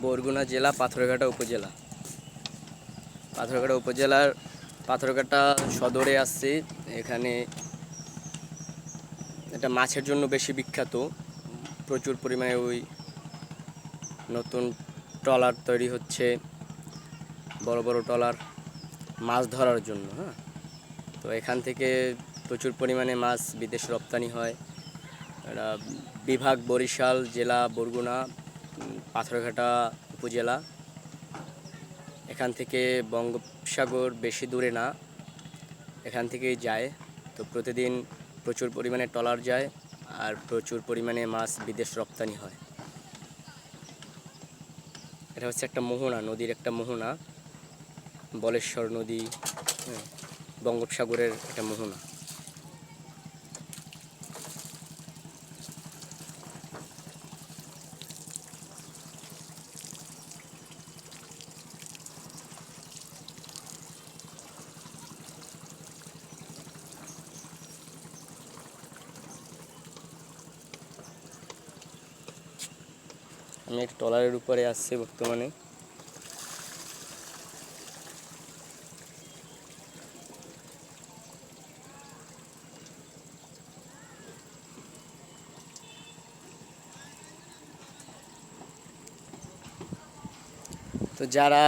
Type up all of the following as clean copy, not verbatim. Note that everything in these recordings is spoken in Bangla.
বরগুনা জেলা পাথরঘাটা উপজেলা। পাথরঘাটা উপজেলার পাথরঘাটা সদরে আসছে। এখানে এটা মাছের জন্য বেশি বিখ্যাত। প্রচুর পরিমাণে ওই নতুন ট্রলার তৈরি হচ্ছে, বড় বড় ট্রলার মাছ ধরার জন্য। হ্যাঁ, তো এখান থেকে প্রচুর পরিমাণে মাছ বিদেশ রপ্তানি হয়। এটা বিভাগ বরিশাল, জেলা বরগুনা, পাথরঘাটা উপজেলা। এখান থেকে বঙ্গোপসাগর বেশি দূরে না, এখান থেকেই যায়। তো প্রতিদিন প্রচুর পরিমাণে ট্রলার যায় আর প্রচুর পরিমাণে মাছ বিদেশ রপ্তানি হয়। এটা হচ্ছে একটা মোহনা, নদীর একটা মোহনা, বলেশ্বর নদী। হ্যাঁ, বঙ্গোপসাগরের একটা মোহনা। আমি একটা ট্রলারের উপরে আসছি বর্তমানে। তো যারা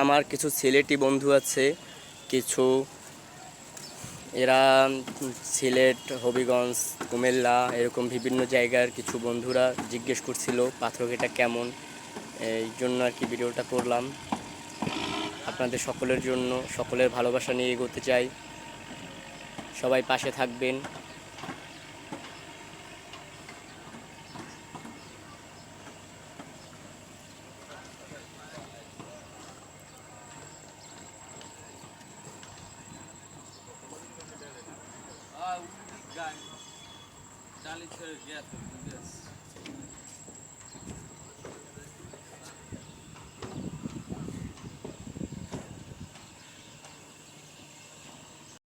আমার কিছু সিলেটি বন্ধু আছে, কিছু এরা সিলেট, হবিগঞ্জ, কুমিল্লা এরকম বিভিন্ন জায়গার কিছু বন্ধুরা জিজ্ঞেস করছিল পাথরঘাটা কেমন। এই জন্য আর কি ভিডিওটা করলাম। আপনাদের সকলের জন্য, সকলের ভালোবাসা নিয়ে এগোতে চাই। সবাই পাশে থাকবেন। Charlie Kirk, yes.